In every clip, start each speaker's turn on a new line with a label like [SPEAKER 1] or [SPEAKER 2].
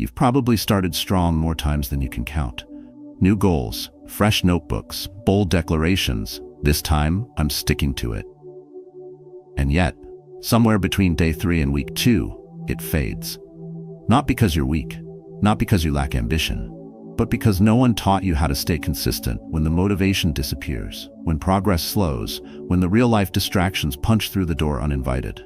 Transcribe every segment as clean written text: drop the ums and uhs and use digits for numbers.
[SPEAKER 1] You've probably started strong more times than you can count. New goals, fresh notebooks, bold declarations. This time, I'm sticking to it. And yet, somewhere between day 3 and week 2, it fades. Not because you're weak, not because you lack ambition, but because no one taught you how to stay consistent when the motivation disappears, when progress slows, when the real-life distractions punch through the door uninvited.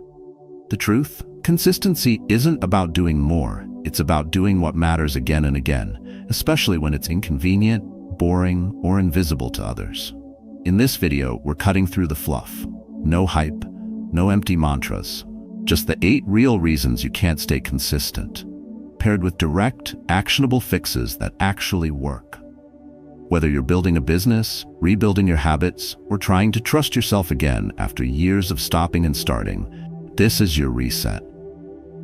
[SPEAKER 1] The truth? Consistency isn't about doing more. It's about doing what matters again and again, especially when it's inconvenient, boring, or invisible to others. In this video, we're cutting through the fluff. No hype, no empty mantras. Just the 8 real reasons you can't stay consistent, paired with direct, actionable fixes that actually work. Whether you're building a business, rebuilding your habits, or trying to trust yourself again after years of stopping and starting, this is your reset.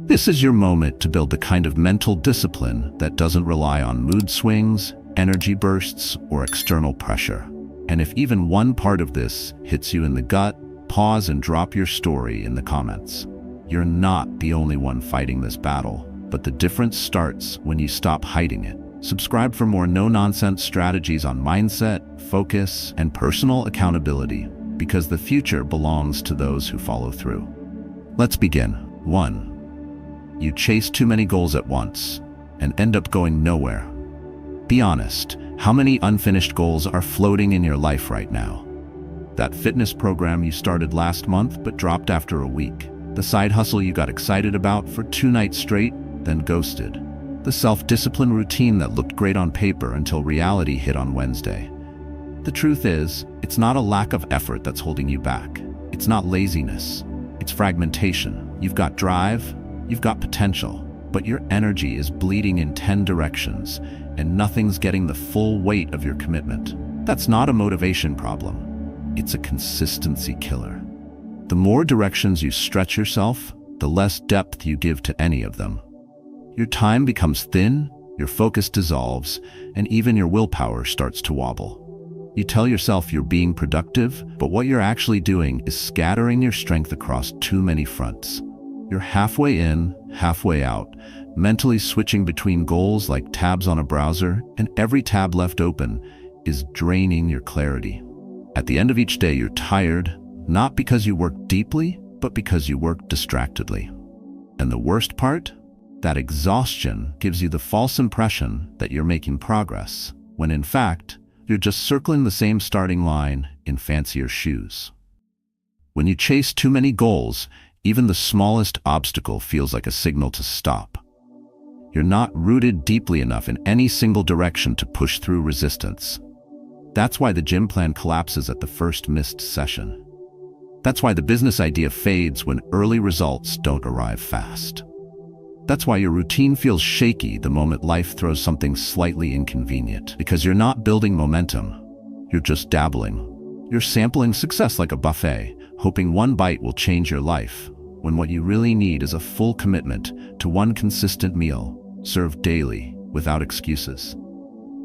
[SPEAKER 1] This is your moment to build the kind of mental discipline that doesn't rely on mood swings, energy bursts, or external pressure. And if even one part of this hits you in the gut, pause and drop your story in the comments. You're not the only one fighting this battle, but the difference starts when you stop hiding it. Subscribe for more no-nonsense strategies on mindset, focus, and personal accountability, because the future belongs to those who follow through. Let's begin. 1. You chase too many goals at once and end up going nowhere. Be honest, how many unfinished goals are floating in your life right now? That fitness program you started last month but dropped after a week. The side hustle you got excited about for 2 nights straight, then ghosted. The self-discipline routine that looked great on paper until reality hit on Wednesday. The truth is, it's not a lack of effort that's holding you back. It's not laziness. It's fragmentation. You've got drive, you've got potential, but your energy is bleeding in 10 directions, and nothing's getting the full weight of your commitment. That's not a motivation problem. It's a consistency killer. The more directions you stretch yourself, the less depth you give to any of them. Your time becomes thin, your focus dissolves, and even your willpower starts to wobble. You tell yourself you're being productive, but what you're actually doing is scattering your strength across too many fronts. You're halfway in, halfway out, mentally switching between goals like tabs on a browser, and every tab left open is draining your clarity. At the end of each day, you're tired, not because you worked deeply, but because you worked distractedly. And the worst part? That exhaustion gives you the false impression that you're making progress, when in fact, you're just circling the same starting line in fancier shoes. When you chase too many goals, even the smallest obstacle feels like a signal to stop. You're not rooted deeply enough in any single direction to push through resistance. That's why the gym plan collapses at the first missed session. That's why the business idea fades when early results don't arrive fast. That's why your routine feels shaky the moment life throws something slightly inconvenient, because you're not building momentum. You're just dabbling. You're sampling success like a buffet, hoping one bite will change your life, when what you really need is a full commitment to one consistent meal, served daily, without excuses.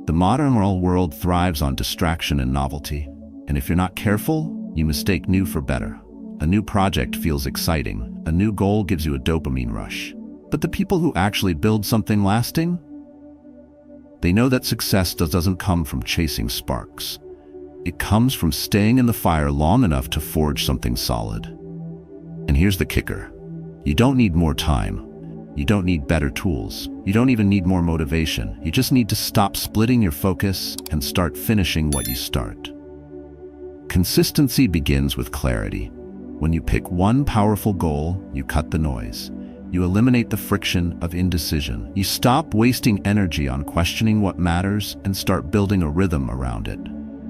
[SPEAKER 1] The modern world thrives on distraction and novelty, and if you're not careful, you mistake new for better. A new project feels exciting, a new goal gives you a dopamine rush. But the people who actually build something lasting, they know that success doesn't come from chasing sparks. It comes from staying in the fire long enough to forge something solid. And here's the kicker. You don't need more time. You don't need better tools. You don't even need more motivation. You just need to stop splitting your focus and start finishing what you start. Consistency begins with clarity. When you pick one powerful goal, you cut the noise. You eliminate the friction of indecision. You stop wasting energy on questioning what matters and start building a rhythm around it.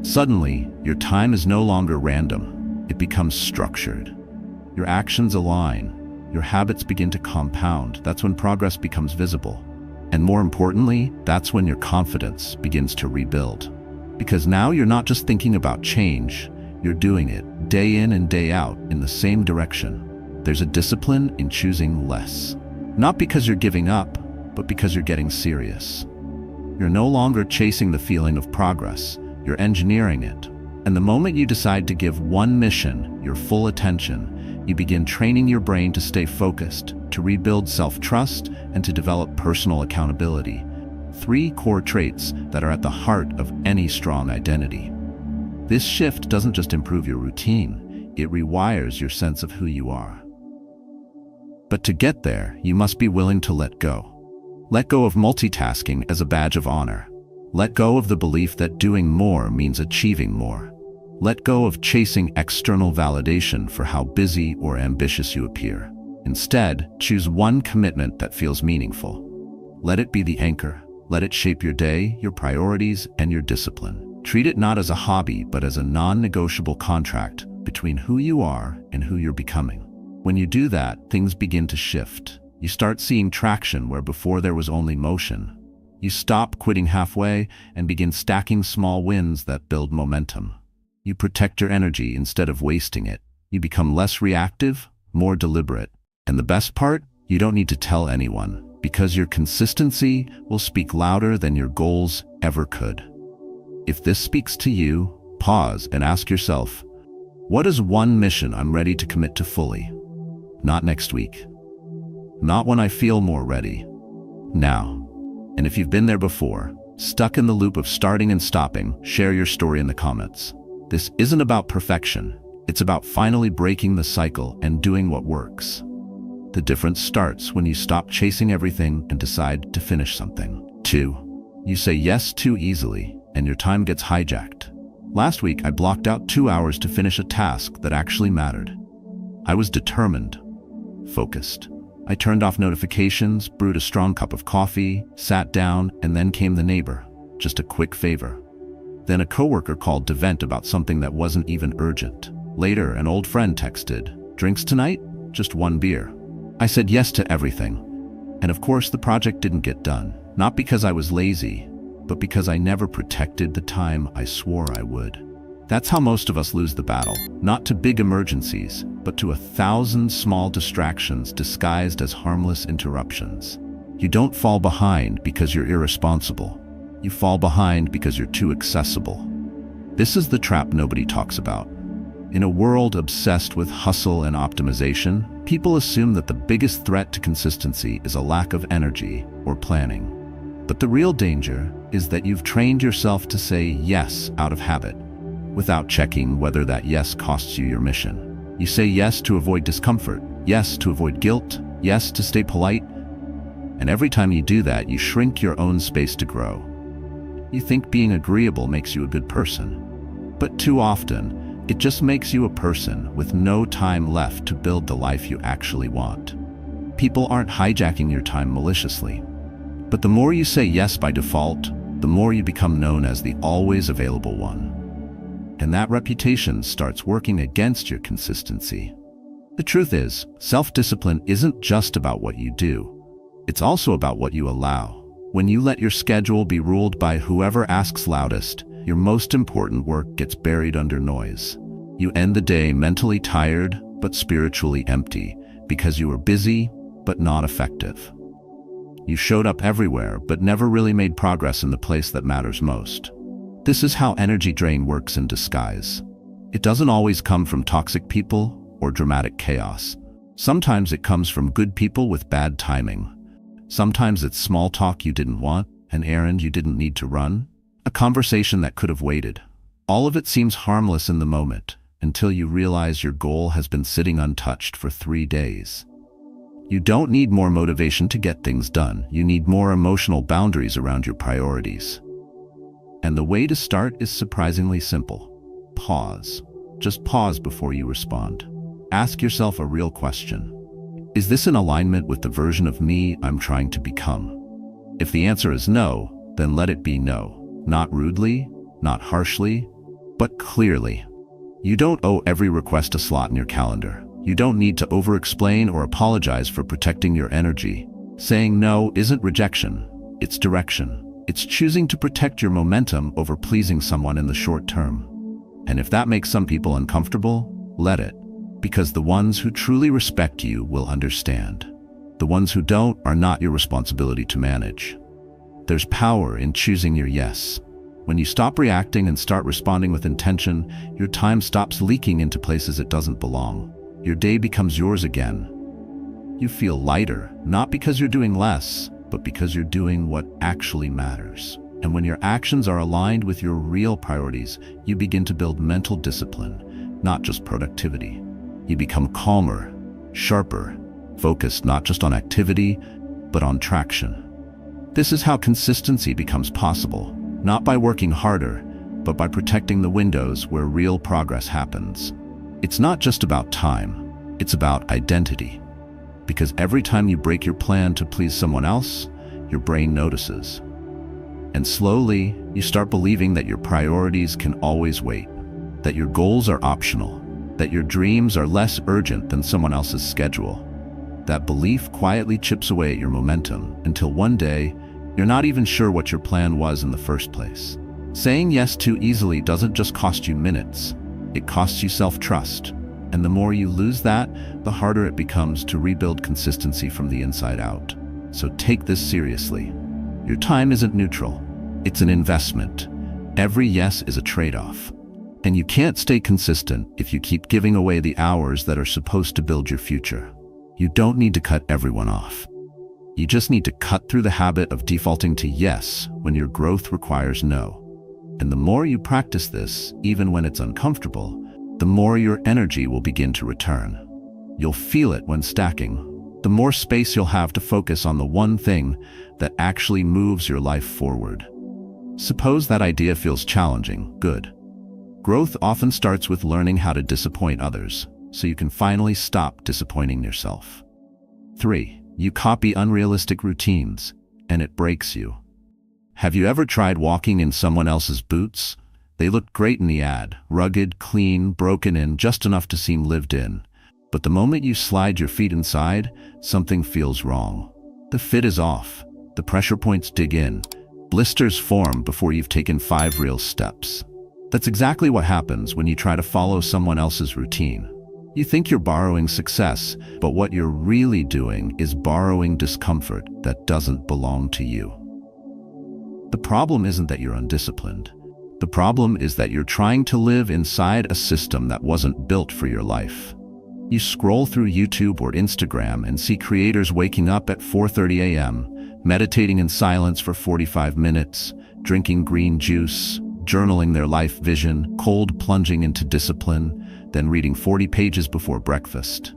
[SPEAKER 1] Suddenly, your time is no longer random. It becomes structured. Your actions align. Your habits begin to compound. That's when progress becomes visible. And more importantly, that's when your confidence begins to rebuild. Because now you're not just thinking about change, you're doing it day in and day out in the same direction. There's a discipline in choosing less. Not because you're giving up, but because you're getting serious. You're no longer chasing the feeling of progress, you're engineering it. And the moment you decide to give one mission your full attention, You begin training your brain to stay focused, to rebuild self-trust, and to develop personal accountability. 3 core traits that are at the heart of any strong identity. This shift doesn't just improve your routine, it rewires your sense of who you are. But to get there, you must be willing to let go. Let go of multitasking as a badge of honor. Let go of the belief that doing more means achieving more. Let go of chasing external validation for how busy or ambitious you appear. Instead, choose one commitment that feels meaningful. Let it be the anchor. Let it shape your day, your priorities, and your discipline. Treat it not as a hobby, but as a non-negotiable contract between who you are and who you're becoming. When you do that, things begin to shift. You start seeing traction where before there was only motion. You stop quitting halfway and begin stacking small wins that build momentum. You protect your energy instead of wasting it. You become less reactive, more deliberate. And the best part? You don't need to tell anyone, because your consistency will speak louder than your goals ever could. If this speaks to you, pause and ask yourself, what is one mission I'm ready to commit to fully? Not next week. Not when I feel more ready. Now. And if you've been there before, stuck in the loop of starting and stopping, share your story in the comments. This isn't about perfection. It's about finally breaking the cycle and doing what works. The difference starts when you stop chasing everything and decide to finish something. 2. You say yes too easily, and your time gets hijacked. Last week, I blocked out 2 hours to finish a task that actually mattered. I was determined, focused. I turned off notifications, brewed a strong cup of coffee, sat down, and then came the neighbor. Just a quick favor. Then a coworker called to vent about something that wasn't even urgent. Later, an old friend texted, "Drinks tonight? Just 1 beer." I said yes to everything. And of course, the project didn't get done. Not because I was lazy, but because I never protected the time I swore I would. That's how most of us lose the battle. Not to big emergencies, but to 1,000 small distractions disguised as harmless interruptions. You don't fall behind because you're irresponsible. You fall behind because you're too accessible. This is the trap nobody talks about. In a world obsessed with hustle and optimization, people assume that the biggest threat to consistency is a lack of energy or planning. But the real danger is that you've trained yourself to say yes out of habit, without checking whether that yes costs you your mission. You say yes to avoid discomfort, yes to avoid guilt, yes to stay polite, and every time you do that, you shrink your own space to grow. You think being agreeable makes you a good person, but too often, it just makes you a person with no time left to build the life you actually want. People aren't hijacking your time maliciously, but the more you say yes by default, the more you become known as the always available one. And that reputation starts working against your consistency. The truth is, self-discipline isn't just about what you do. It's also about what you allow. When you let your schedule be ruled by whoever asks loudest, your most important work gets buried under noise. You end the day mentally tired, but spiritually empty, because you were busy, but not effective. You showed up everywhere, but never really made progress in the place that matters most. This is how energy drain works in disguise. It doesn't always come from toxic people or dramatic chaos. Sometimes it comes from good people with bad timing. Sometimes it's small talk you didn't want, an errand you didn't need to run, a conversation that could have waited. All of it seems harmless in the moment, until you realize your goal has been sitting untouched for 3 days. You don't need more motivation to get things done. You need more emotional boundaries around your priorities. And the way to start is surprisingly simple. Pause. Just pause before you respond. Ask yourself a real question. Is this in alignment with the version of me I'm trying to become? If the answer is no, then let it be no. Not rudely, not harshly, but clearly. You don't owe every request a slot in your calendar. You don't need to over-explain or apologize for protecting your energy. Saying no isn't rejection, it's direction. It's choosing to protect your momentum over pleasing someone in the short term. And if that makes some people uncomfortable, let it. Because the ones who truly respect you will understand. The ones who don't are not your responsibility to manage. There's power in choosing your yes. When you stop reacting and start responding with intention, your time stops leaking into places it doesn't belong. your day becomes yours again. You feel lighter, not because you're doing less, but because you're doing what actually matters. And when your actions are aligned with your real priorities, you begin to build mental discipline, not just productivity. You become calmer, sharper, focused not just on activity, but on traction. This is how consistency becomes possible, not by working harder, but by protecting the windows where real progress happens. It's not just about time, it's about identity. Because every time you break your plan to please someone else, your brain notices. And slowly, you start believing that your priorities can always wait, that your goals are optional, that your dreams are less urgent than someone else's schedule. That belief quietly chips away at your momentum until one day, you're not even sure what your plan was in the first place. Saying yes too easily doesn't just cost you minutes, it costs you self-trust. And the more you lose that, the harder it becomes to rebuild consistency from the inside out. So take this seriously. Your time isn't neutral, it's an investment. Every yes is a trade-off. And you can't stay consistent if you keep giving away the hours that are supposed to build your future. You don't need to cut everyone off. You just need to cut through the habit of defaulting to yes when your growth requires no. And the more you practice this, even when it's uncomfortable, the more your energy will begin to return. You'll feel it when stacking. The more space you'll have to focus on the one thing that actually moves your life forward. Suppose that idea feels challenging. Good. Growth often starts with learning how to disappoint others, so you can finally stop disappointing yourself. 3. You copy unrealistic routines, and it breaks you. Have you ever tried walking in someone else's boots? They look great in the ad, rugged, clean, broken in, just enough to seem lived in. But the moment you slide your feet inside, something feels wrong. The fit is off, the pressure points dig in, blisters form before you've taken 5 real steps. That's exactly what happens when you try to follow someone else's routine. You think you're borrowing success, but what you're really doing is borrowing discomfort that doesn't belong to you. The problem isn't that you're undisciplined. The problem is that you're trying to live inside a system that wasn't built for your life. You scroll through YouTube or Instagram and see creators waking up at 4:30 a.m., meditating in silence for 45 minutes, drinking green juice, journaling their life vision, cold plunging into discipline, then reading 40 pages before breakfast.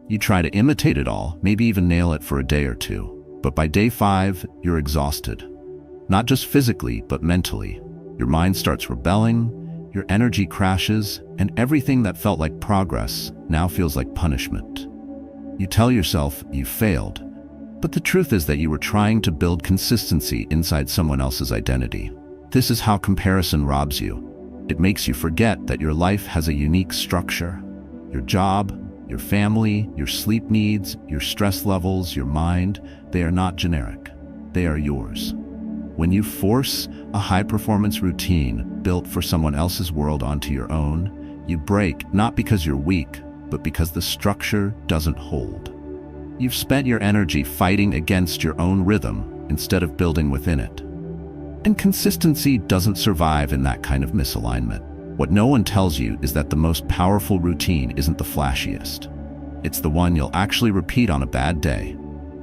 [SPEAKER 1] You try to imitate it all, maybe even nail it for a day or two. But by day 5, you're exhausted. Not just physically, but mentally. Your mind starts rebelling, your energy crashes, and everything that felt like progress now feels like punishment. You tell yourself you failed, but the truth is that you were trying to build consistency inside someone else's identity. This is how comparison robs you. It makes you forget that your life has a unique structure. Your job, your family, your sleep needs, your stress levels, your mind, they are not generic. They are yours. When you force a high-performance routine built for someone else's world onto your own, you break not because you're weak, but because the structure doesn't hold. You've spent your energy fighting against your own rhythm instead of building within it. And consistency doesn't survive in that kind of misalignment. What no one tells you is that the most powerful routine isn't the flashiest. It's the one you'll actually repeat on a bad day.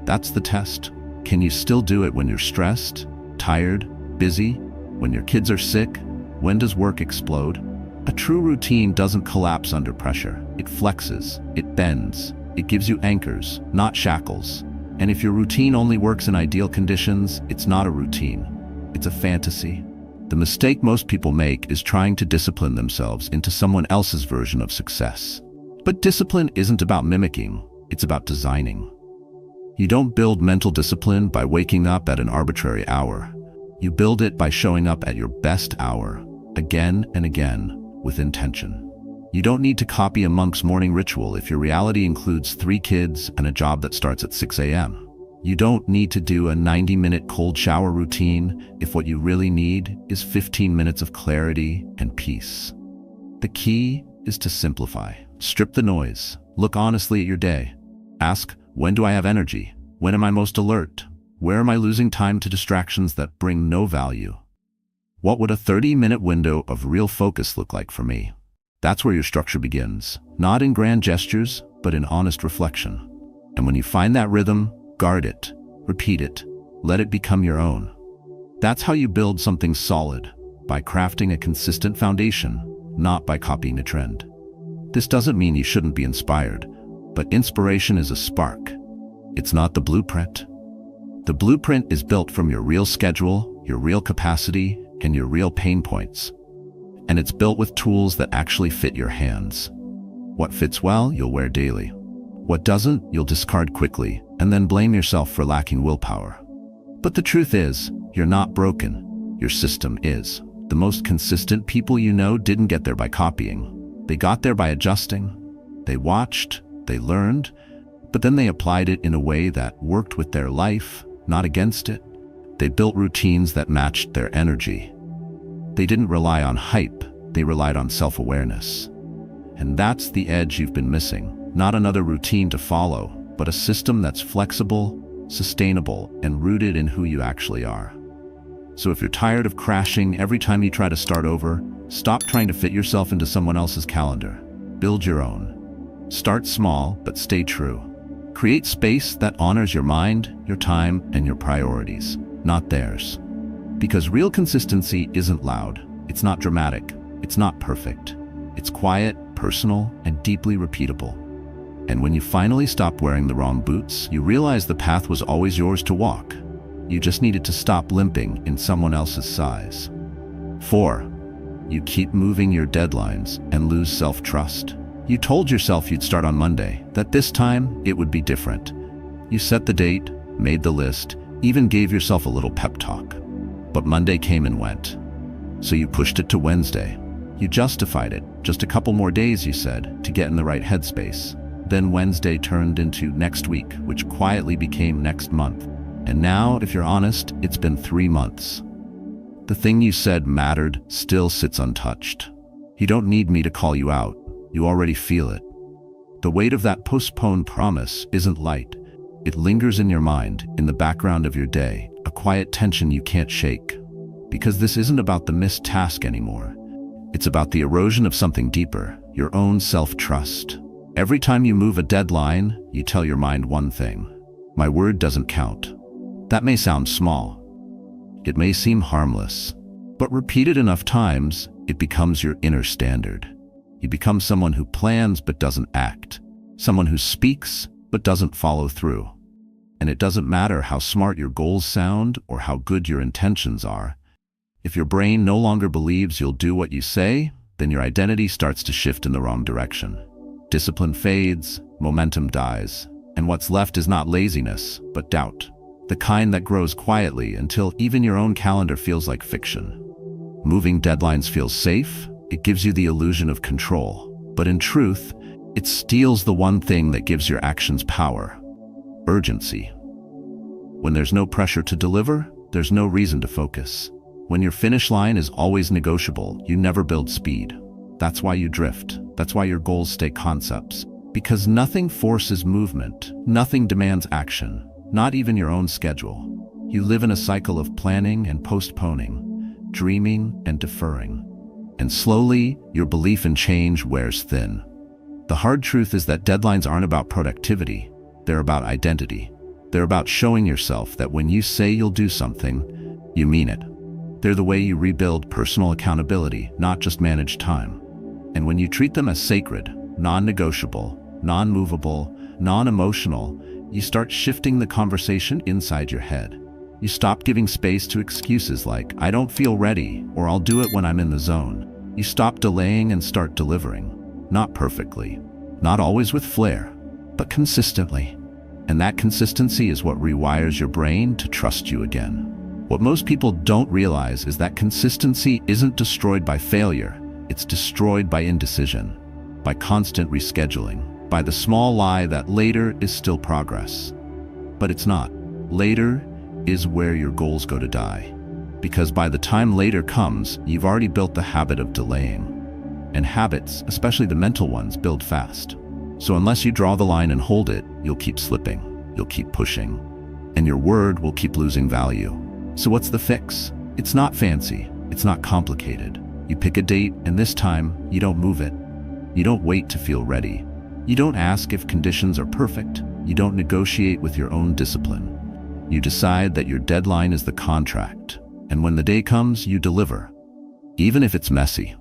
[SPEAKER 1] That's the test. Can you still do it when you're stressed, tired, busy, when your kids are sick? When does work explode? A true routine doesn't collapse under pressure. It flexes, it bends, it gives you anchors, not shackles. And if your routine only works in ideal conditions, it's not a routine. It's a fantasy. The mistake most people make is trying to discipline themselves into someone else's version of success. But discipline isn't about mimicking, it's about designing. You don't build mental discipline by waking up at an arbitrary hour. You build it by showing up at your best hour, again and again, with intention. You don't need to copy a monk's morning ritual if your reality includes 3 kids and a job that starts at 6 a.m. You don't need to do a 90-minute cold shower routine if what you really need is 15 minutes of clarity and peace. The key is to simplify. Strip the noise. Look honestly at your day. Ask, when do I have energy? When am I most alert? Where am I losing time to distractions that bring no value? What would a 30-minute window of real focus look like for me? That's where your structure begins, not in grand gestures, but in honest reflection. And when you find that rhythm, guard it, repeat it, let it become your own. That's how you build something solid, by crafting a consistent foundation, not by copying a trend. This doesn't mean you shouldn't be inspired, but inspiration is a spark. It's not the blueprint. The blueprint is built from your real schedule, your real capacity, and your real pain points. And it's built with tools that actually fit your hands. What fits well, you'll wear daily. What doesn't, you'll discard quickly, and then blame yourself for lacking willpower. But the truth is, you're not broken. Your system is. The most consistent people you know didn't get there by copying. They got there by adjusting. They watched, they learned, but then they applied it in a way that worked with their life, not against it. They built routines that matched their energy. They didn't rely on hype, they relied on self-awareness. And that's the edge you've been missing. Not another routine to follow, but a system that's flexible, sustainable, and rooted in who you actually are. So if you're tired of crashing every time you try to start over, stop trying to fit yourself into someone else's calendar. Build your own. Start small, but stay true. Create space that honors your mind, your time, and your priorities, not theirs. Because real consistency isn't loud, it's not dramatic, it's not perfect. It's quiet, personal, and deeply repeatable. And when you finally stop wearing the wrong boots, you realize the path was always yours to walk. You just needed to stop limping in someone else's size. 4. You keep moving your deadlines and lose self-trust. You told yourself you'd start on Monday, that this time it would be different. You set the date, made the list, even gave yourself a little pep talk. But Monday came and went. So you pushed it to Wednesday. You justified it, just a couple more days, you said, to get in the right headspace. Then Wednesday turned into next week, which quietly became next month. And now, if you're honest, it's been 3 months. The thing you said mattered still sits untouched. You don't need me to call you out. You already feel it. The weight of that postponed promise isn't light. It lingers in your mind, in the background of your day, a quiet tension you can't shake. Because this isn't about the missed task anymore. It's about the erosion of something deeper, your own self-trust. Every time you move a deadline, you tell your mind one thing: my word doesn't count. That may sound small. It may seem harmless. But repeated enough times, it becomes your inner standard. You become someone who plans but doesn't act. Someone who speaks but doesn't follow through. And it doesn't matter how smart your goals sound or how good your intentions are. If your brain no longer believes you'll do what you say, then your identity starts to shift in the wrong direction. Discipline fades, momentum dies, and what's left is not laziness, but doubt. The kind that grows quietly until even your own calendar feels like fiction. Moving deadlines feels safe. It gives you the illusion of control. But in truth, it steals the one thing that gives your actions power: urgency. When there's no pressure to deliver, there's no reason to focus. When your finish line is always negotiable, you never build speed. That's why you drift. That's why your goals stay concepts. Because nothing forces movement. Nothing demands action. Not even your own schedule. You live in a cycle of planning and postponing, dreaming and deferring. And slowly, your belief in change wears thin. The hard truth is that deadlines aren't about productivity. They're about identity. They're about showing yourself that when you say you'll do something, you mean it. They're the way you rebuild personal accountability, not just manage time. And when you treat them as sacred, non-negotiable, non-movable, non-emotional, you start shifting the conversation inside your head. You stop giving space to excuses like, "I don't feel ready," or "I'll do it when I'm in the zone." You stop delaying and start delivering. Not perfectly, not always with flair, but consistently. And that consistency is what rewires your brain to trust you again. What most people don't realize is that consistency isn't destroyed by failure. It's destroyed by indecision, by constant rescheduling, by the small lie that later is still progress. But it's not. Later is where your goals go to die. Because by the time later comes, you've already built the habit of delaying. And habits, especially the mental ones, build fast. So unless you draw the line and hold it, you'll keep slipping, you'll keep pushing, and your word will keep losing value. So what's the fix? It's not fancy, it's not complicated. You pick a date, and this time, you don't move it. You don't wait to feel ready. You don't ask if conditions are perfect. You don't negotiate with your own discipline. You decide that your deadline is the contract, and when the day comes, you deliver. Even if it's messy,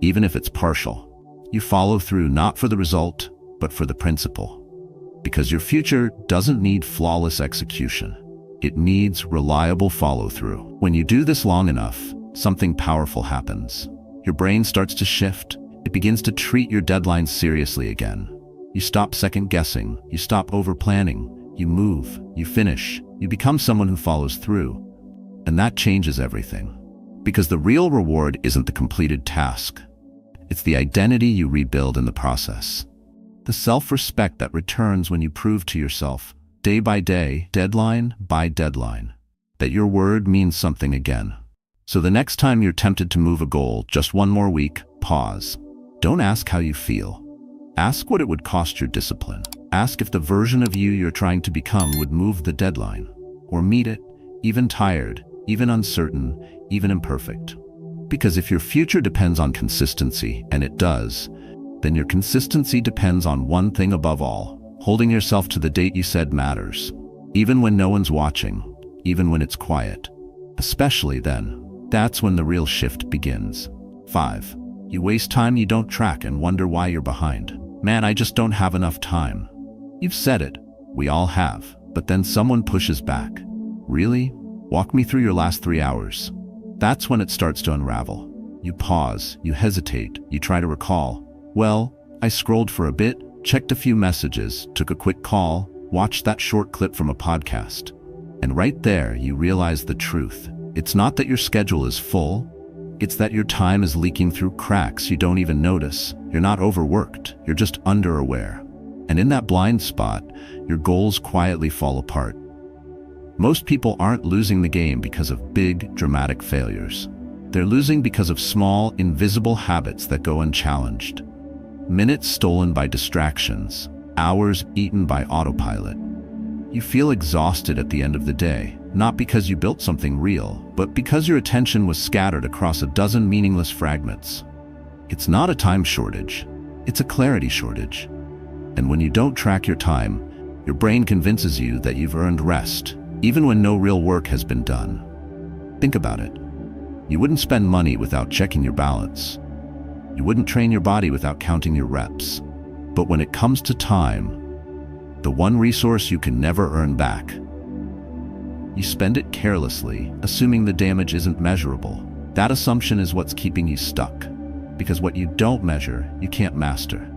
[SPEAKER 1] even if it's partial, you follow through not for the result, but for the principle. Because your future doesn't need flawless execution. It needs reliable follow-through. When you do this long enough, something powerful happens. Your brain starts to shift. It begins to treat your deadlines seriously again. You stop second-guessing. You stop over-planning. You move. You finish. You become someone who follows through. And that changes everything. Because the real reward isn't the completed task. It's the identity you rebuild in the process. The self-respect that returns when you prove to yourself, day by day, deadline by deadline, that your word means something again. So the next time you're tempted to move a goal just one more week, pause. Don't ask how you feel. Ask what it would cost your discipline. Ask if the version of you you're trying to become would move the deadline, or meet it, even tired, even uncertain, even imperfect. Because if your future depends on consistency, and it does, then your consistency depends on one thing above all: holding yourself to the date you said matters. Even when no one's watching, even when it's quiet. Especially then. That's when the real shift begins. 5. You waste time you don't track and wonder why you're behind. Man, I just don't have enough time. You've said it. We all have. But then someone pushes back. Really? Walk me through your last 3 hours. That's when it starts to unravel. You pause, you hesitate, you try to recall. Well, I scrolled for a bit, checked a few messages, took a quick call, watched that short clip from a podcast. And right there, you realize the truth. It's not that your schedule is full. It's that your time is leaking through cracks you don't even notice. You're not overworked. You're just underaware. And in that blind spot, your goals quietly fall apart. Most people aren't losing the game because of big, dramatic failures. They're losing because of small, invisible habits that go unchallenged. Minutes stolen by distractions, hours eaten by autopilot. You feel exhausted at the end of the day, not because you built something real, but because your attention was scattered across a dozen meaningless fragments. It's not a time shortage, it's a clarity shortage. And when you don't track your time, your brain convinces you that you've earned rest, even when no real work has been done. Think about it. You wouldn't spend money without checking your balance. You wouldn't train your body without counting your reps. But when it comes to time, the one resource you can never earn back, you spend it carelessly, assuming the damage isn't measurable. That assumption is what's keeping you stuck. Because what you don't measure, you can't master.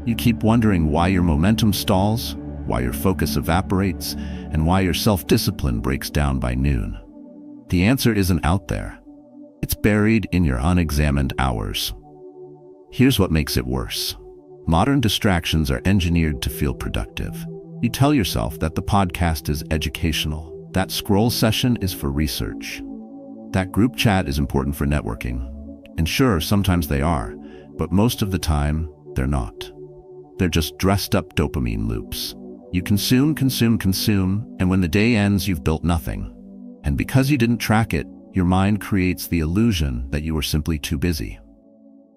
[SPEAKER 1] You keep wondering why your momentum stalls, why your focus evaporates, and why your self-discipline breaks down by noon. The answer isn't out there. It's buried in your unexamined hours. Here's what makes it worse. Modern distractions are engineered to feel productive. You tell yourself that the podcast is educational, that scroll session is for research, that group chat is important for networking. And sure, sometimes they are, but most of the time, they're not. They're just dressed-up dopamine loops. You consume, and when the day ends, you've built nothing. And because you didn't track it, your mind creates the illusion that you were simply too busy.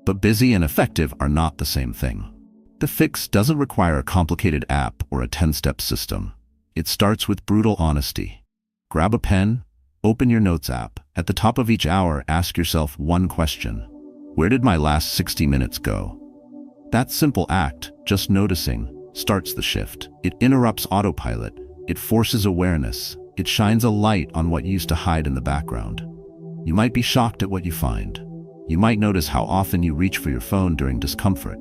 [SPEAKER 1] But busy and effective are not the same thing. The fix doesn't require a complicated app or a 10-step system. It starts with brutal honesty. Grab a pen, open your notes app. At the top of each hour, ask yourself one question. Where did my last 60 minutes go? That simple act, just noticing, starts the shift. It interrupts autopilot. It forces awareness. It shines a light on what used to hide in the background. You might be shocked at what you find. You might notice how often you reach for your phone during discomfort.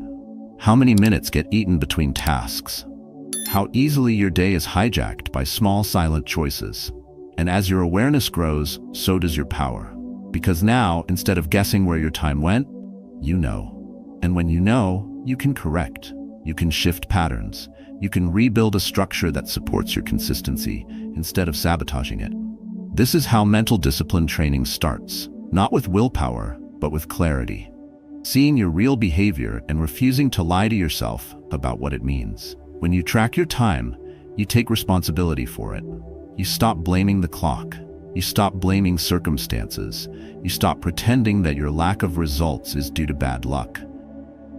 [SPEAKER 1] How many minutes get eaten between tasks? How easily your day is hijacked by small silent choices. And as your awareness grows, so does your power. Because now, instead of guessing where your time went, you know. And when you know, you can correct. You can shift patterns. You can rebuild a structure that supports your consistency instead of sabotaging it. This is how mental discipline training starts, not with willpower, but with clarity. Seeing your real behavior and refusing to lie to yourself about what it means. When you track your time, you take responsibility for it. You stop blaming the clock. You stop blaming circumstances. You stop pretending that your lack of results is due to bad luck.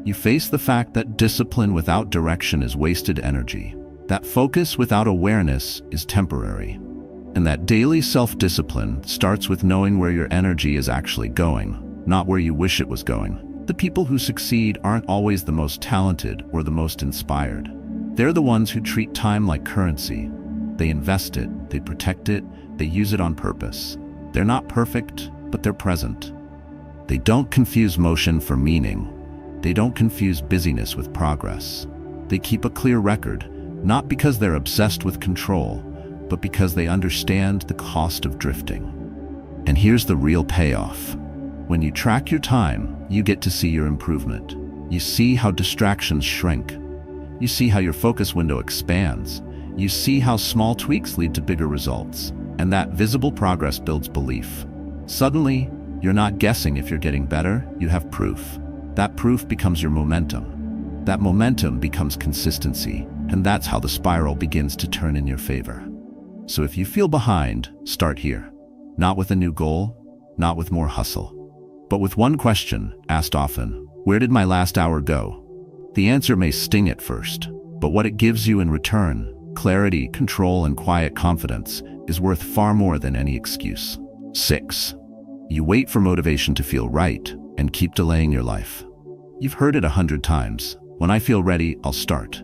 [SPEAKER 1] You face the fact that discipline without direction is wasted energy, that focus without awareness is temporary, and that daily self-discipline starts with knowing where your energy is actually going, not where you wish it was going. The people who succeed aren't always the most talented or the most inspired. They're the ones who treat time like currency. They invest it, they protect it, they use it on purpose. They're not perfect, but they're present. They don't confuse motion for meaning. They don't confuse busyness with progress. They keep a clear record, not because they're obsessed with control, but because they understand the cost of drifting. And here's the real payoff. When you track your time, you get to see your improvement. You see how distractions shrink. You see how your focus window expands. You see how small tweaks lead to bigger results. And that visible progress builds belief. Suddenly, you're not guessing if you're getting better, you have proof. That proof becomes your momentum. That momentum becomes consistency, and that's how the spiral begins to turn in your favor. So if you feel behind, start here. Not with a new goal, not with more hustle, but with one question, asked often: where did my last hour go? The answer may sting at first, but what it gives you in return, clarity, control, and quiet confidence, is worth far more than any excuse. 6. You wait for motivation to feel right and keep delaying your life. You've heard it 100 times. When I feel ready, I'll start.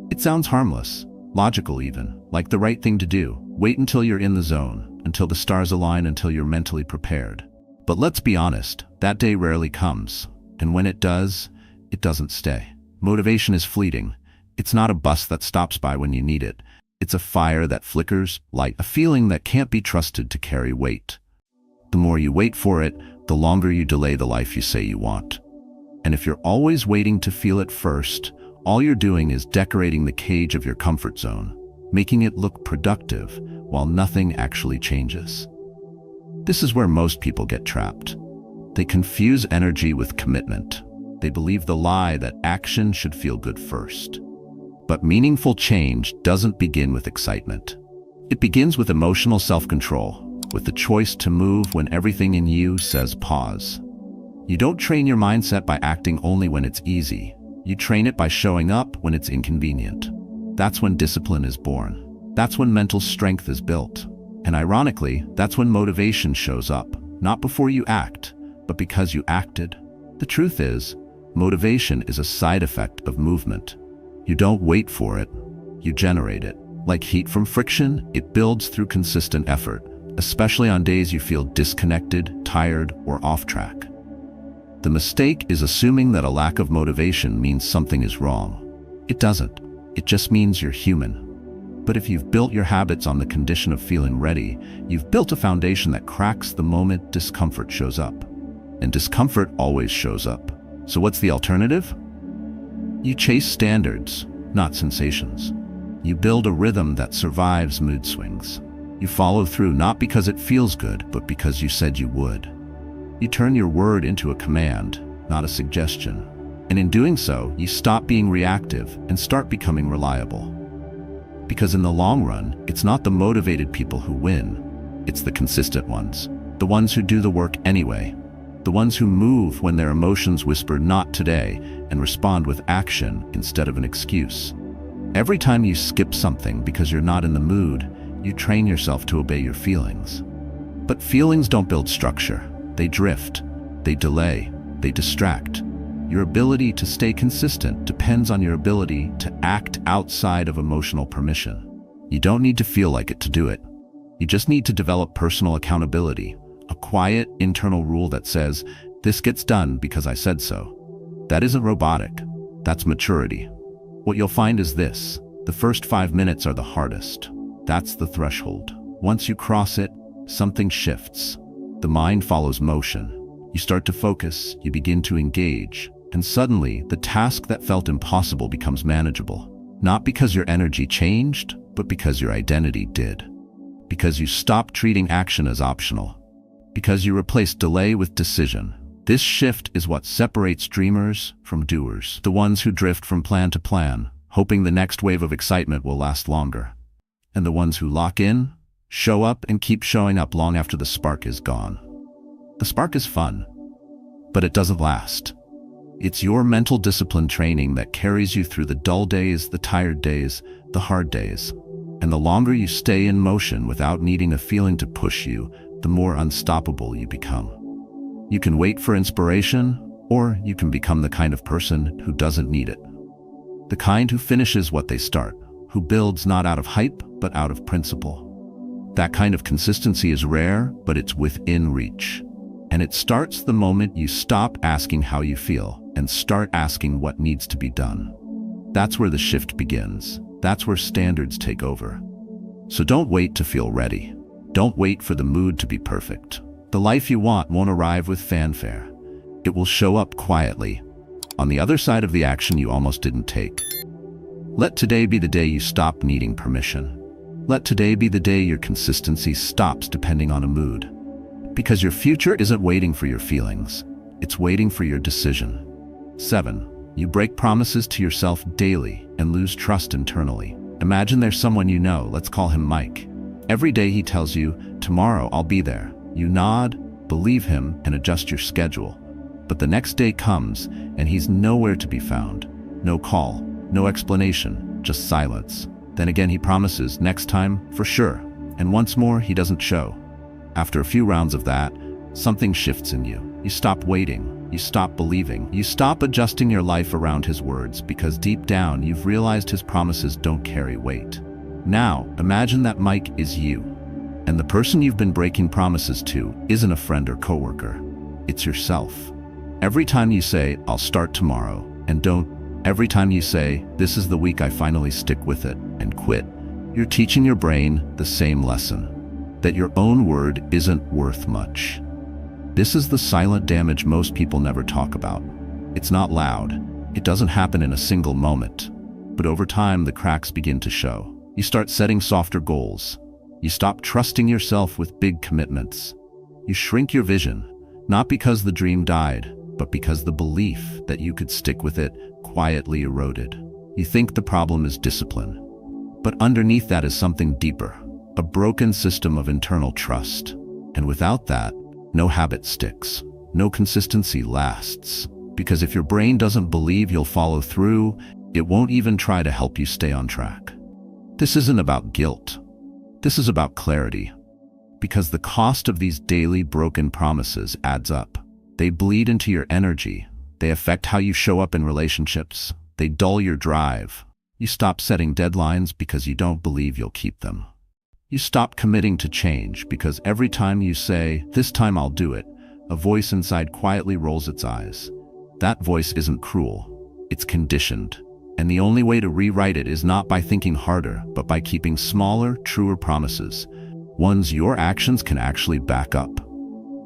[SPEAKER 1] It sounds harmless, logical even, like the right thing to do. Wait until you're in the zone, until the stars align, until you're mentally prepared. But let's be honest, that day rarely comes. And when it does, it doesn't stay. Motivation is fleeting. It's not a bus that stops by when you need it. It's a fire that flickers, light, a feeling that can't be trusted to carry weight. The more you wait for it, the longer you delay the life you say you want. And if you're always waiting to feel it first, all you're doing is decorating the cage of your comfort zone, making it look productive while nothing actually changes. This is where most people get trapped. They confuse energy with commitment. They believe the lie that action should feel good first. But meaningful change doesn't begin with excitement. It begins with emotional self-control, with the choice to move when everything in you says pause. You don't train your mindset by acting only when it's easy. You train it by showing up when it's inconvenient. That's when discipline is born. That's when mental strength is built. And ironically, that's when motivation shows up, not before you act, but because you acted. The truth is, motivation is a side effect of movement. You don't wait for it, you generate it. Like heat from friction, it builds through consistent effort, especially on days you feel disconnected, tired, or off track. The mistake is assuming that a lack of motivation means something is wrong. It doesn't. It just means you're human. But if you've built your habits on the condition of feeling ready, you've built a foundation that cracks the moment discomfort shows up. And discomfort always shows up. So what's the alternative? You chase standards, not sensations. You build a rhythm that survives mood swings. You follow through not because it feels good, but because you said you would. You turn your word into a command, not a suggestion. And in doing so, you stop being reactive and start becoming reliable. Because in the long run, it's not the motivated people who win. It's the consistent ones. The ones who do the work anyway. The ones who move when their emotions whisper "not today" and respond with action instead of an excuse. Every time you skip something because you're not in the mood, you train yourself to obey your feelings. But feelings don't build structure. They drift, they delay, they distract. Your ability to stay consistent depends on your ability to act outside of emotional permission. You don't need to feel like it to do it. You just need to develop personal accountability, a quiet internal rule that says, "This gets done because I said so." That isn't robotic. That's maturity. What you'll find is this: the first 5 minutes are the hardest. That's the threshold. Once you cross it, something shifts. The mind follows motion. You start to focus, you begin to engage, and suddenly the task that felt impossible becomes manageable. Not because your energy changed, but because your identity did. Because you stopped treating action as optional. Because you replaced delay with decision. This shift is what separates dreamers from doers, the ones who drift from plan to plan, hoping the next wave of excitement will last longer. And the ones who lock in, show up, and keep showing up long after the spark is gone. The spark is fun, but it doesn't last. It's your mental discipline training that carries you through the dull days, the tired days, the hard days. And the longer you stay in motion without needing a feeling to push you, the more unstoppable you become. You can wait for inspiration, or you can become the kind of person who doesn't need it. The kind who finishes what they start, who builds not out of hype, but out of principle. That kind of consistency is rare, but it's within reach. And it starts the moment you stop asking how you feel and start asking what needs to be done. That's where the shift begins. That's where standards take over. So don't wait to feel ready. Don't wait for the mood to be perfect. The life you want won't arrive with fanfare. It will show up quietly, on the other side of the action you almost didn't take. Let today be the day you stop needing permission. Let today be the day your consistency stops depending on a mood. Because your future isn't waiting for your feelings. It's waiting for your decision. 7. You break promises to yourself daily and lose trust internally. Imagine there's someone you know, let's call him Mike. Every day he tells you, tomorrow I'll be there. You nod, believe him, and adjust your schedule. But the next day comes, and he's nowhere to be found. No call, no explanation, just silence. Then again he promises, next time, for sure. And once more, he doesn't show. After a few rounds of that, something shifts in you. You stop waiting. You stop believing. You stop adjusting your life around his words because deep down you've realized his promises don't carry weight. Now, imagine that Mike is you. And the person you've been breaking promises to isn't a friend or coworker. It's yourself. Every time you say, I'll start tomorrow, and don't, every time you say, this is the week I finally stick with it, and quit, you're teaching your brain the same lesson, that your own word isn't worth much. This is the silent damage most people never talk about. It's not loud. It doesn't happen in a single moment. But over time, the cracks begin to show. You start setting softer goals. You stop trusting yourself with big commitments. You shrink your vision, not because the dream died, but because the belief that you could stick with it quietly eroded. You think the problem is discipline. But underneath that is something deeper, a broken system of internal trust. And without that, no habit sticks. No consistency lasts. Because if your brain doesn't believe you'll follow through, it won't even try to help you stay on track. This isn't about guilt. This is about clarity. Because the cost of these daily broken promises adds up. They bleed into your energy. They affect how you show up in relationships. They dull your drive. You stop setting deadlines because you don't believe you'll keep them. You stop committing to change because every time you say, this time I'll do it, a voice inside quietly rolls its eyes. That voice isn't cruel. It's conditioned. And the only way to rewrite it is not by thinking harder, but by keeping smaller, truer promises, ones your actions can actually back up.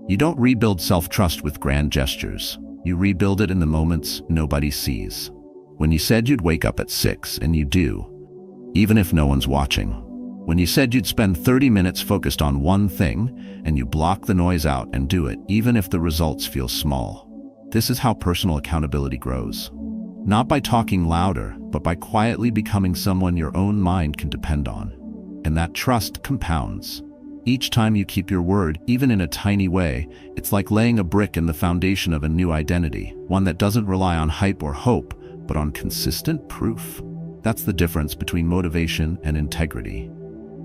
[SPEAKER 1] You don't rebuild self-trust with grand gestures. You rebuild it in the moments nobody sees. When you said you'd wake up at 6 and you do, even if no one's watching. When you said you'd spend 30 minutes focused on one thing and you block the noise out and do it, even if the results feel small. This is how personal accountability grows. Not by talking louder, but by quietly becoming someone your own mind can depend on. And that trust compounds. Each time you keep your word, even in a tiny way, it's like laying a brick in the foundation of a new identity, one that doesn't rely on hype or hope, but on consistent proof. That's the difference between motivation and integrity.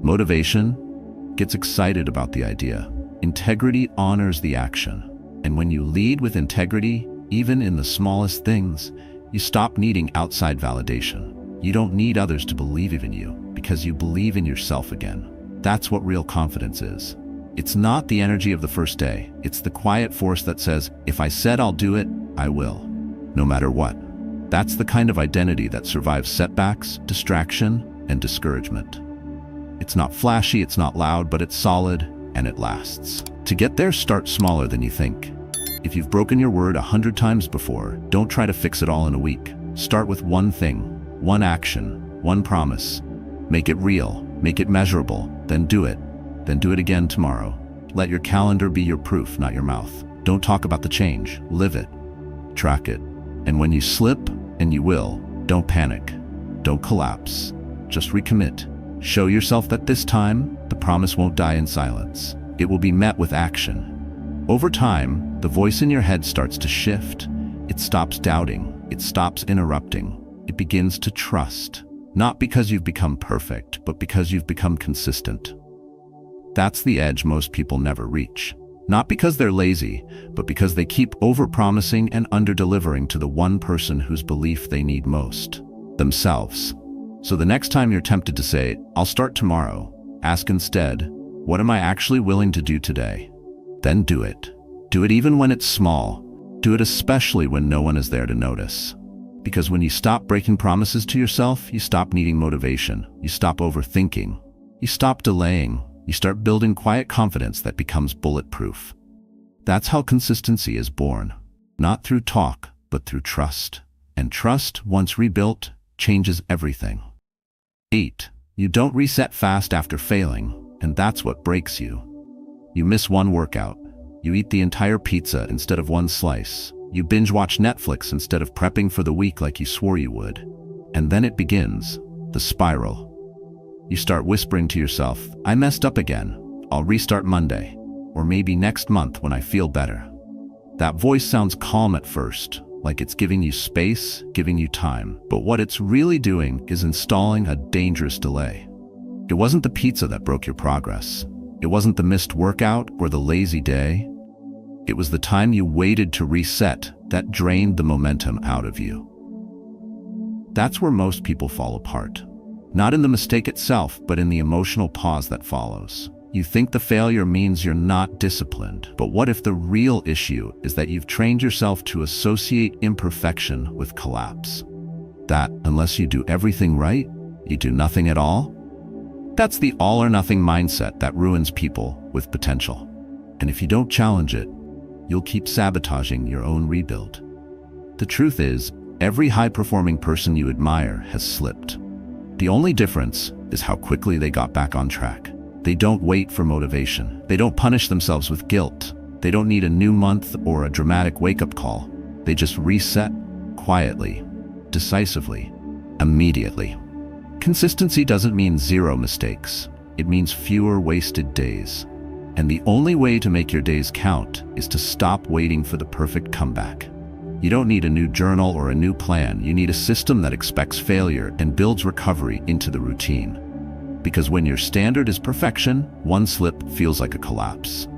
[SPEAKER 1] Motivation gets excited about the idea. Integrity honors the action. And when you lead with integrity, even in the smallest things, you stop needing outside validation. You don't need others to believe in you because you believe in yourself again. That's what real confidence is. It's not the energy of the first day. It's the quiet force that says, if I said I'll do it, I will, no matter what. That's the kind of identity that survives setbacks, distraction, and discouragement. It's not flashy, it's not loud, but it's solid, and it lasts. To get there, start smaller than you think. If you've broken your word 100 times before, don't try to fix it all in a week. Start with one thing, one action, one promise. Make it real, make it measurable, then do it. Then do it again tomorrow. Let your calendar be your proof, not your mouth. Don't talk about the change, live it. Track it. And when you slip, and you will, don't panic. Don't collapse. Just recommit. Show yourself that this time, the promise won't die in silence. It will be met with action. Over time, the voice in your head starts to shift. It stops doubting. It stops interrupting. It begins to trust. Not because you've become perfect, but because you've become consistent. That's the edge most people never reach. Not because they're lazy, but because they keep overpromising and underdelivering to the one person whose belief they need most, themselves. So the next time you're tempted to say, "I'll start tomorrow," ask instead, "What am I actually willing to do today?" Then do it. Do it even when it's small. Do it especially when no one is there to notice. Because when you stop breaking promises to yourself, you stop needing motivation. You stop overthinking. You stop delaying. You start building quiet confidence that becomes bulletproof. That's how consistency is born. Not through talk, but through trust. And trust, once rebuilt, changes everything. 8. You don't reset fast after failing, and that's what breaks you. You miss one workout. You eat the entire pizza instead of one slice. You binge watch Netflix instead of prepping for the week like you swore you would. And then it begins, the spiral. You start whispering to yourself, "I messed up again. I'll restart Monday. Or maybe next month when I feel better." That voice sounds calm at first, like it's giving you space, giving you time. But what it's really doing is installing a dangerous delay. It wasn't the pizza that broke your progress. It wasn't the missed workout or the lazy day. It was the time you waited to reset that drained the momentum out of you. That's where most people fall apart. Not in the mistake itself, but in the emotional pause that follows. You think the failure means you're not disciplined, but what if the real issue is that you've trained yourself to associate imperfection with collapse? That, unless you do everything right, you do nothing at all? That's the all-or-nothing mindset that ruins people with potential. And if you don't challenge it, you'll keep sabotaging your own rebuild. The truth is, every high-performing person you admire has slipped. The only difference is how quickly they got back on track. They don't wait for motivation. They don't punish themselves with guilt. They don't need a new month or a dramatic wake-up call. They just reset quietly, decisively, immediately. Consistency doesn't mean zero mistakes. It means fewer wasted days. And the only way to make your days count is to stop waiting for the perfect comeback. You don't need a new journal or a new plan. You need a system that expects failure and builds recovery into the routine. Because when your standard is perfection, one slip feels like a collapse.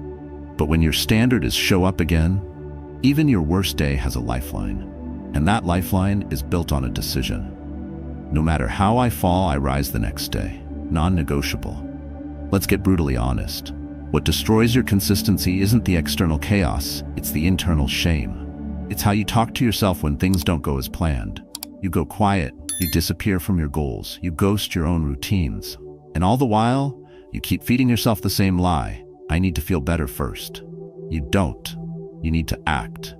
[SPEAKER 1] But when your standard is show up again, even your worst day has a lifeline. And that lifeline is built on a decision. No matter how I fall, I rise the next day. Non-negotiable. Let's get brutally honest. What destroys your consistency isn't the external chaos, it's the internal shame. It's how you talk to yourself when things don't go as planned. You go quiet, you disappear from your goals, you ghost your own routines. And all the while, you keep feeding yourself the same lie. I need to feel better first. You don't. You need to act.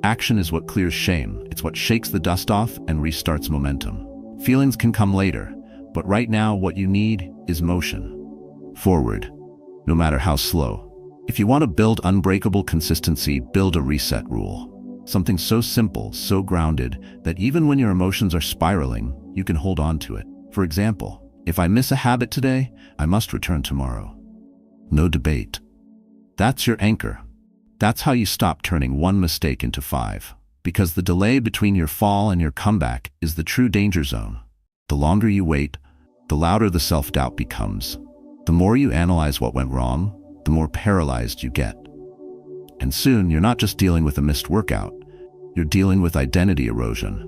[SPEAKER 1] Action is what clears shame. It's what shakes the dust off and restarts momentum. Feelings can come later, but right now what you need is motion. Forward, no matter how slow. If you want to build unbreakable consistency, build a reset rule. Something so simple, so grounded, that even when your emotions are spiraling, you can hold on to it. For example, if I miss a habit today, I must return tomorrow. No debate. That's your anchor. That's how you stop turning one mistake into 5. Because the delay between your fall and your comeback is the true danger zone. The longer you wait, the louder the self-doubt becomes. The more you analyze what went wrong, the more paralyzed you get. And soon, you're not just dealing with a missed workout, you're dealing with identity erosion.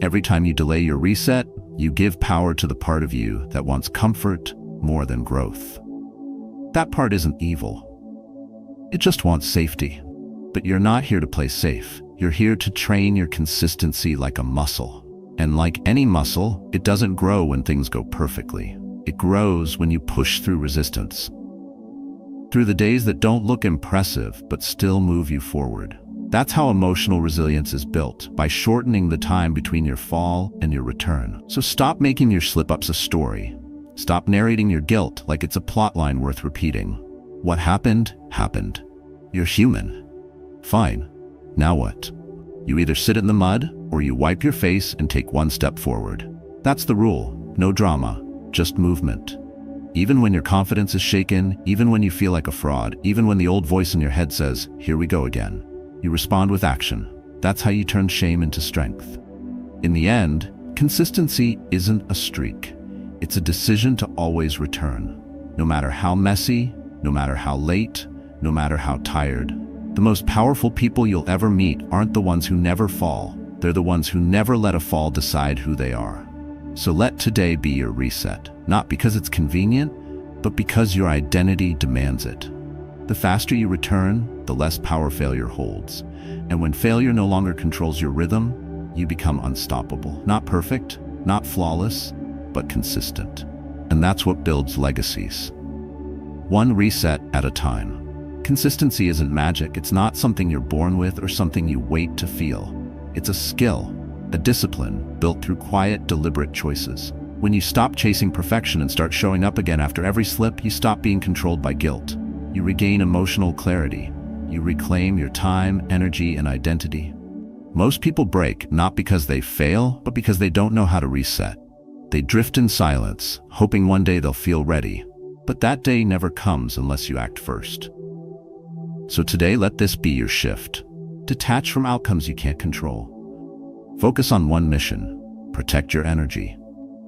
[SPEAKER 1] Every time you delay your reset, you give power to the part of you that wants comfort more than growth. That part isn't evil. It just wants safety. But you're not here to play safe. You're here to train your consistency like a muscle. And like any muscle, it doesn't grow when things go perfectly. It grows when you push through resistance. Through the days that don't look impressive but still move you forward. That's how emotional resilience is built, by shortening the time between your fall and your return. So stop making your slip-ups a story. Stop narrating your guilt like it's a plotline worth repeating. What happened, happened. You're human. Fine. Now what? You either sit in the mud or you wipe your face and take one step forward. That's the rule. No drama, just movement. Even when your confidence is shaken, even when you feel like a fraud, even when the old voice in your head says, "Here we go again," you respond with action. That's how you turn shame into strength. In the end, consistency isn't a streak. It's a decision to always return. No matter how messy, no matter how late, no matter how tired. The most powerful people you'll ever meet aren't the ones who never fall. They're the ones who never let a fall decide who they are. So let today be your reset. Not because it's convenient, but because your identity demands it. The faster you return, the less power failure holds. And when failure no longer controls your rhythm, you become unstoppable. Not perfect, not flawless, but consistent. And that's what builds legacies. One reset at a time. Consistency isn't magic. It's not something you're born with or something you wait to feel. It's a skill, a discipline built through quiet, deliberate choices. When you stop chasing perfection and start showing up again after every slip, you stop being controlled by guilt. You regain emotional clarity. You reclaim your time, energy, and identity. Most people break not because they fail, but because they don't know how to reset. They drift in silence, hoping one day they'll feel ready. But that day never comes unless you act first. So today, let this be your shift. Detach from outcomes you can't control. Focus on one mission: protect your energy.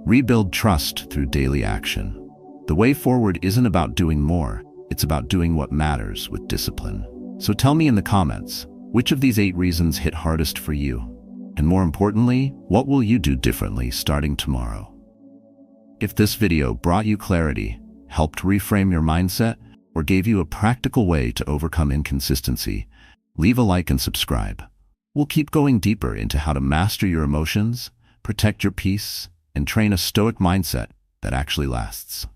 [SPEAKER 1] Rebuild trust through daily action. The way forward isn't about doing more, it's about doing what matters with discipline. So tell me in the comments, which of these 8 reasons hit hardest for you? And more importantly, what will you do differently starting tomorrow? If this video brought you clarity, helped reframe your mindset, or gave you a practical way to overcome inconsistency, leave a like and subscribe. We'll keep going deeper into how to master your emotions, protect your peace, and train a stoic mindset that actually lasts.